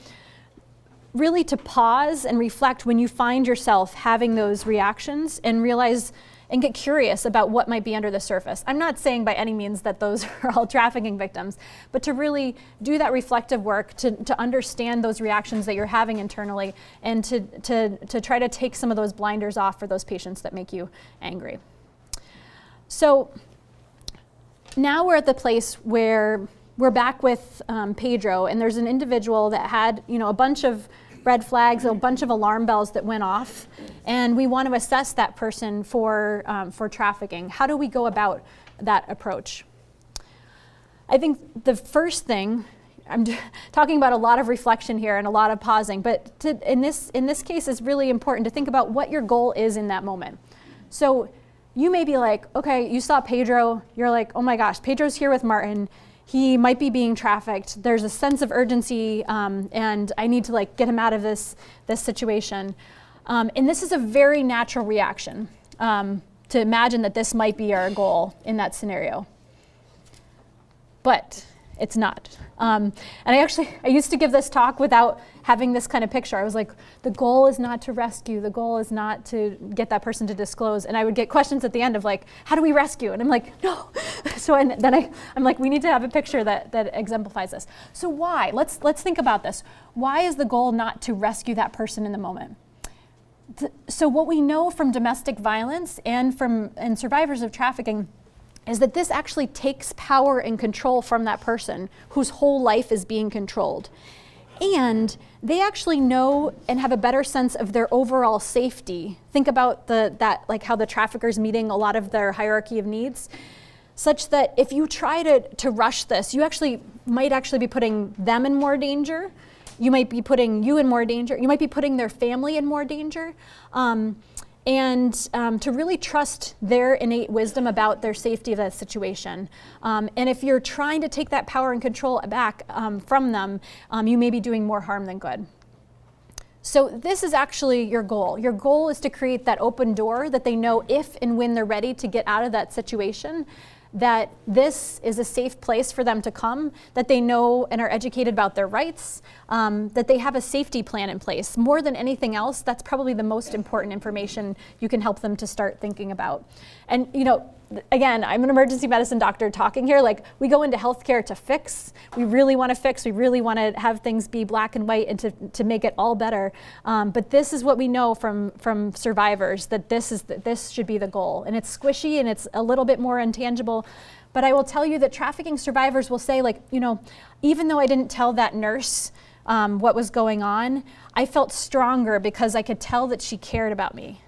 really to pause and reflect when you find yourself having those reactions and realize and get curious about what might be under the surface. I'm not saying by any means that those are all trafficking victims, but to really do that reflective work to understand those reactions that you're having internally and to try to take some of those blinders off for those patients that make you angry. So now we're at the place where we're back with Pedro, and there's an individual that had a bunch of red flags, a bunch of alarm bells that went off, and we want to assess that person for trafficking. How do we go about that approach? I think the first thing, I'm talking about a lot of reflection here and a lot of pausing, but in this case, it's really important to think about what your goal is in that moment. So you may be like, okay, you saw Pedro, you're like, oh my gosh, Pedro's here with Martin. He might be being trafficked. There's a sense of urgency, and I need to like get him out of this situation. And this is a very natural reaction to imagine that this might be our goal in that scenario. But it's not. And I used to give this talk without having this kind of picture. I was like, the goal is not to rescue. The goal is not to get that person to disclose. And I would get questions at the end of like, how do we rescue? And I'm like, no. So then I'm like, we need to have a picture that exemplifies this. So why? Let's think about this. Why is the goal not to rescue that person in the moment? So what we know from domestic violence and survivors of trafficking is that this actually takes power and control from that person whose whole life is being controlled. And they actually know and have a better sense of their overall safety. Think about like how the traffickers meeting a lot of their hierarchy of needs, such that if you try to rush this, you might actually be putting them in more danger. You might be putting you in more danger. You might be putting their family in more danger. And to really trust their innate wisdom about their safety of that situation. And if you're trying to take that power and control back from them, you may be doing more harm than good. So this is actually your goal. Your goal is to create that open door that they know if and when they're ready to get out of that situation, that this is a safe place for them to come, that they know and are educated about their rights, that they have a safety plan in place. More than anything else, that's probably the most important information you can help them to start thinking about. And again, I'm an emergency medicine doctor talking here, like we go into healthcare to fix. We really want to fix, we really want to have things be black and white and to make it all better. But this is what we know from survivors, that this should be the goal. And it's squishy and it's a little bit more intangible. But I will tell you that trafficking survivors will say like, even though I didn't tell that nurse what was going on, I felt stronger because I could tell that she cared about me.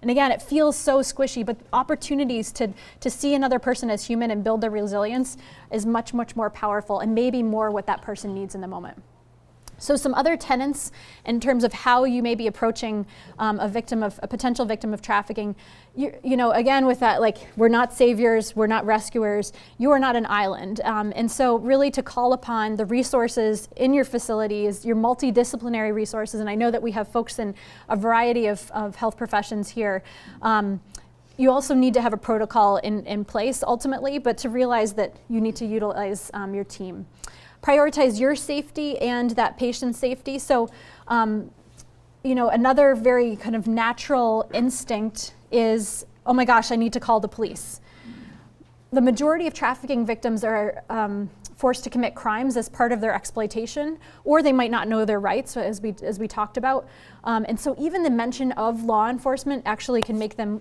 And again, it feels so squishy, but opportunities to see another person as human and build their resilience is much, much more powerful and maybe more what that person needs in the moment. So some other tenets in terms of how you may be approaching a potential victim of trafficking, again with that, like we're not saviors, we're not rescuers, you are not an island. And so really to call upon the resources in your facilities, your multidisciplinary resources, and I know that we have folks in a variety of health professions here. You also need to have a protocol in place ultimately, but to realize that you need to utilize your team. Prioritize your safety and that patient's safety. So, another very kind of natural instinct is, oh my gosh, I need to call the police. The majority of trafficking victims are forced to commit crimes as part of their exploitation, or they might not know their rights, as we talked about. And so even the mention of law enforcement actually can make them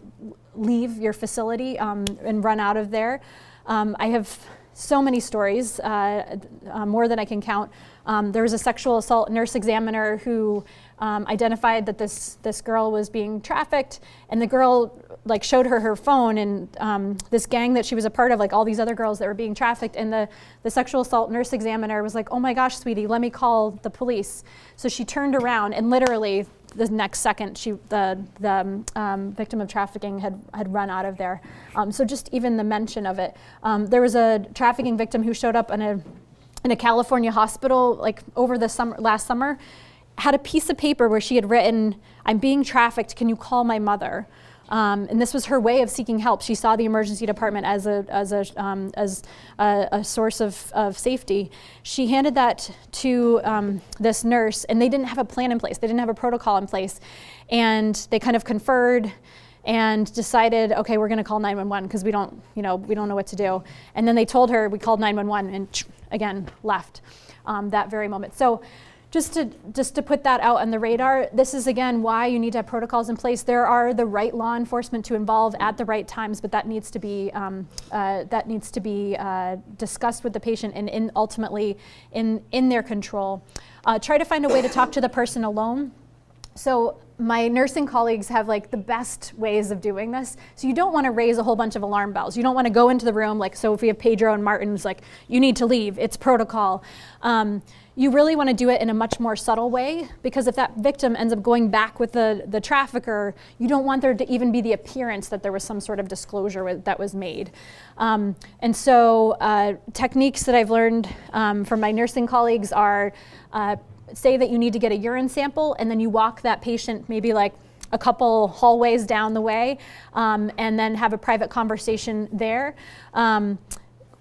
leave your facility and run out of there. I have so many stories, more than I can count. There was a sexual assault nurse examiner who identified that this girl was being trafficked, and the girl showed her phone and this gang that she was a part of, like all these other girls that were being trafficked, and the sexual assault nurse examiner was like, oh my gosh, sweetie, let me call the police. So she turned around and literally the next second the victim of trafficking had run out of there. So just even the mention of it. There was a trafficking victim who showed up in a California hospital over the last summer, had a piece of paper where she had written, "I'm being trafficked, can you call my mother?" And this was her way of seeking help. She saw the emergency department as a source of safety. She handed that to this nurse, and they didn't have a plan in place. They didn't have a protocol in place, and they kind of conferred and decided, okay, we're going to call 911 because we don't know what to do. And then they told her, we called 911, and again left that very moment. So just to put that out on the radar, this is again why you need to have protocols in place. There are the right law enforcement to involve at the right times, but that needs to be discussed with the patient and ultimately in their control. Try to find a way to talk to the person alone. So my nursing colleagues have like the best ways of doing this. So you don't want to raise a whole bunch of alarm bells. You don't want to go into the room like, so if we have Pedro and Martin's like, you need to leave, it's protocol. You really want to do it in a much more subtle way, because if that victim ends up going back with the trafficker, you don't want there to even be the appearance that there was some sort of disclosure that was made. And so techniques that I've learned from my nursing colleagues are say that you need to get a urine sample, and then you walk that patient maybe like a couple hallways down the way, and then have a private conversation there.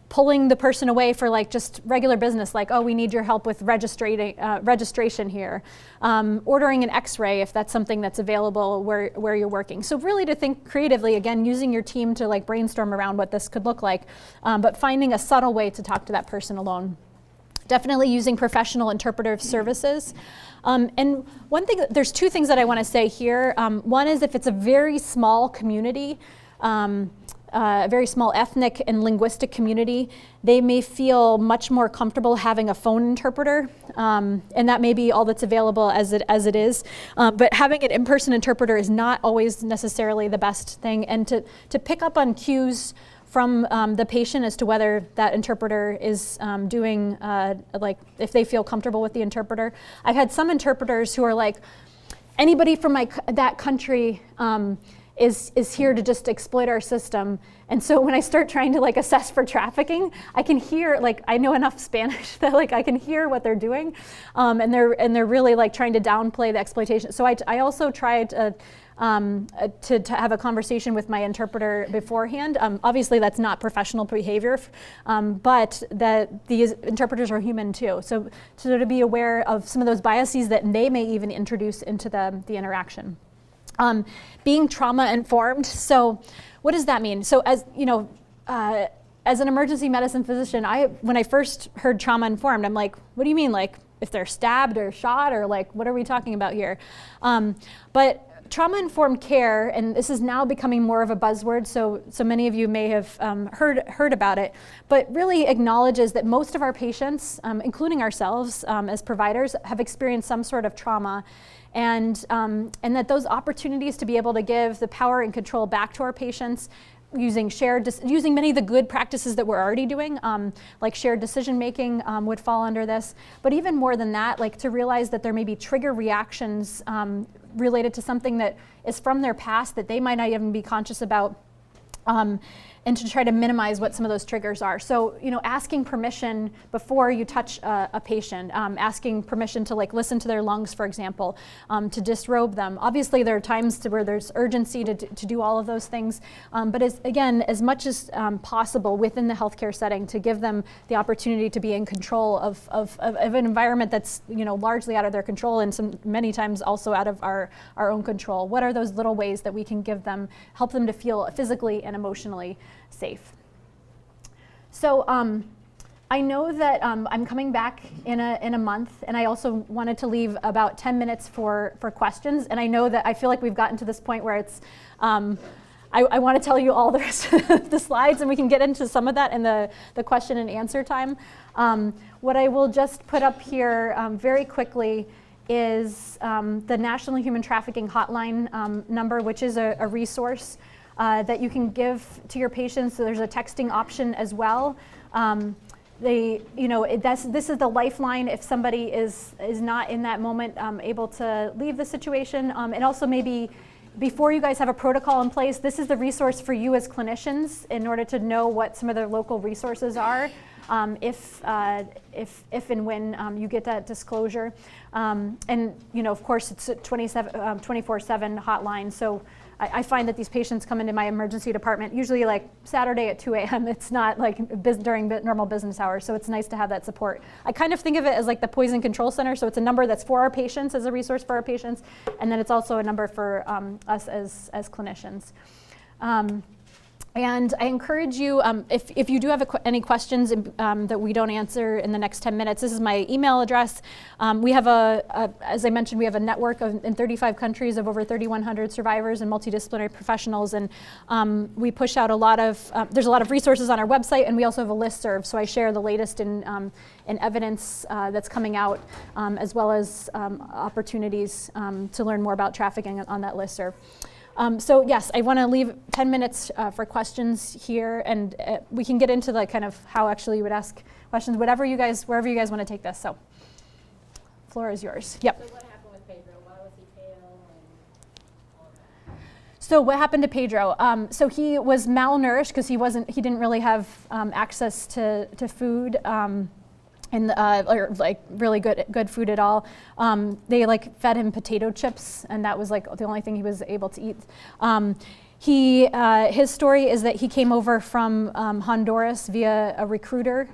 Pulling the person away for like just regular business, like, oh, we need your help with registration here. Ordering an x-ray if that's something that's available where you're working. So really to think creatively, again, using your team to like brainstorm around what this could look like, but finding a subtle way to talk to that person alone. Definitely using professional interpretive services. And one thing, there's two things that I want to say here. One is if it's a very small community, a very small ethnic and linguistic community, they may feel much more comfortable having a phone interpreter, and that may be all that's available as it is. But having an in-person interpreter is not always necessarily the best thing, and to pick up on cues from the patient as to whether that interpreter is doing, like if they feel comfortable with the interpreter. I've had some interpreters who are like, anybody from that country is here to just exploit our system. And so when I start trying to like assess for trafficking, I can hear, like, I know enough Spanish that like I can hear what they're doing, and they're really like trying to downplay the exploitation. So I also tried to have a conversation with my interpreter beforehand. Obviously that's not professional behavior, but that these interpreters are human too. So to be aware of some of those biases that they may even introduce into the interaction. Being trauma informed. So what does that mean? So as you know, as an emergency medicine physician, when I first heard trauma informed, I'm like, what do you mean? Like if they're stabbed or shot, or like, what are we talking about here? But trauma-informed care, and this is now becoming more of a buzzword, so many of you may have heard about it, but really acknowledges that most of our patients, including ourselves as providers, have experienced some sort of trauma, and that those opportunities to be able to give the power and control back to our patients using many of the good practices that we're already doing, like shared decision making would fall under this. But even more than that, like to realize that there may be trigger reactions related to something that is from their past that they might not even be conscious about, and to try to minimize what some of those triggers are. So, you know, asking permission before you touch a patient, asking permission to like listen to their lungs, for example, to disrobe them. Obviously, there are times where there's urgency to do all of those things, but as much as possible within the healthcare setting, to give them the opportunity to be in control of an environment that's, you know, largely out of their control, and many times also out of our own control. What are those little ways that we can help them to feel physically and emotionally safe? So I know that I'm coming back in a month, and I also wanted to leave about 10 minutes for questions. And I know that I feel like we've gotten to this point where it's I want to tell you all the rest of the slides, and we can get into some of that in the question and answer time. What I will just put up here very quickly is the National Human Trafficking Hotline number, which is a resource that you can give to your patients. So there's a texting option as well. This is the lifeline if somebody is not in that moment able to leave the situation, and also maybe before you guys have a protocol in place, this is the resource for you as clinicians in order to know what some of the local resources are. If and when you get that disclosure, and you know, of course, it's a 24/7 hotline. So I find that these patients come into my emergency department usually like Saturday at 2 a.m. It's not like during normal business hours, so it's nice to have that support. I kind of think of it as like the Poison Control Center, so it's a number that's for our patients, as a resource for our patients, and then it's also a number for us as clinicians. And I encourage you, if you do have any questions that we don't answer in the next 10 minutes, this is my email address. We have as I mentioned, we have a network in 35 countries of over 3,100 survivors and multidisciplinary professionals. And we push out there's a lot of resources on our website, and we also have a listserv. So I share the latest in evidence that's coming out, as well as opportunities to learn more about trafficking on that listserv. So yes, I want to leave 10 minutes for questions here, and we can get into the kind of how actually you would ask questions, wherever you guys want to take this. So, floor is yours. Yep. So what happened with Pedro? Why was he pale and all of that? So what happened to Pedro? So he was malnourished because he didn't really have access to food. Or like really good food at all. They like fed him potato chips, and that was like the only thing he was able to eat. His story is that he came over from Honduras via a recruiter.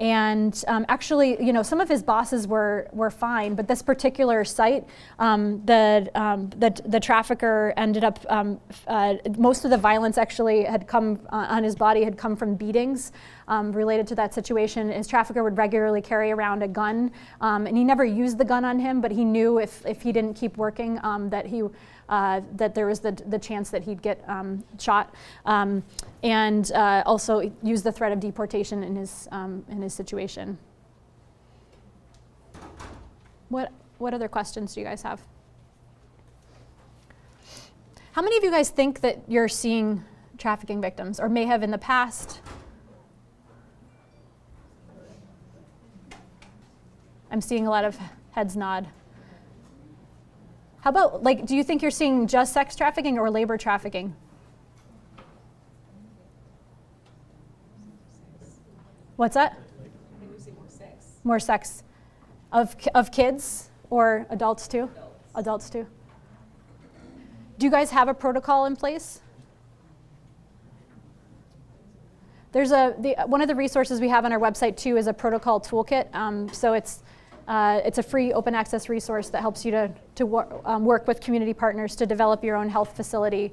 Actually, some of his bosses were fine, but this particular site, the trafficker ended up, most of the violence actually had come on his body had come from beatings related to that situation. His trafficker would regularly carry around a gun, and he never used the gun on him, but he knew if he didn't keep working that there was the chance that he'd get shot, and also used the threat of deportation in his situation. What other questions do you guys have? How many of you guys think that you're seeing trafficking victims, or may have in the past? I'm seeing a lot of heads nod. How about, do you think you're seeing just sex trafficking or labor trafficking? What's that? More sex. Of kids or adults too? Adults too. Do you guys have a protocol in place? There's one of the resources we have on our website too is a protocol toolkit. So it's a free open access resource that helps you to work with community partners to develop your own health facility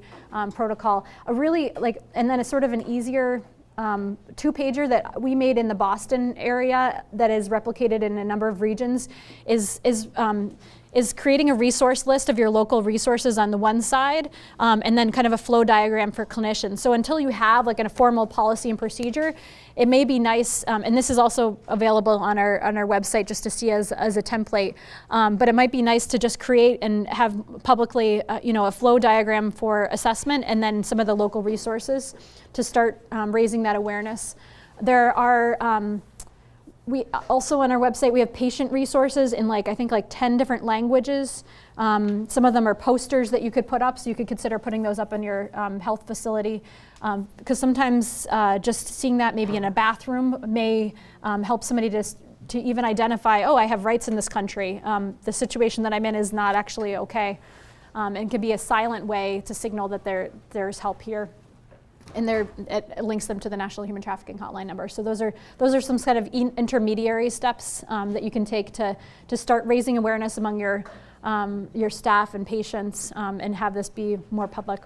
protocol. And then a sort of an easier 2-pager that we made in the Boston area that is replicated in a number of regions is creating a resource list of your local resources on the one side, and then kind of a flow diagram for clinicians. So until you have a formal policy and procedure, it may be nice, and this is also available on our website just to see as a template, but it might be nice to just create and have publicly a flow diagram for assessment, and then some of the local resources to start raising that awareness. There are we also on our website, we have patient resources in I think 10 different languages. Some of them are posters that you could put up, so you could consider putting those up in your health facility. Because sometimes just seeing that maybe in a bathroom may help somebody to even identify, oh, I have rights in this country. The situation that I'm in is not actually okay. And can be a silent way to signal that there's help here. And it links them to the National Human Trafficking Hotline number. So those are some kind of intermediary steps that you can take to start raising awareness among your staff and patients, and have this be more public.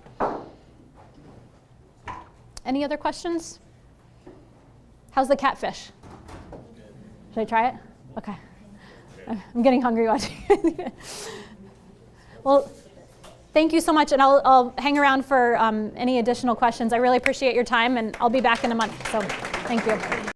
Any other questions? How's the catfish? Should I try it? Okay. I'm getting hungry watching. Well. Thank you so much, and I'll hang around for any additional questions. I really appreciate your time, and I'll be back in a month, so thank you.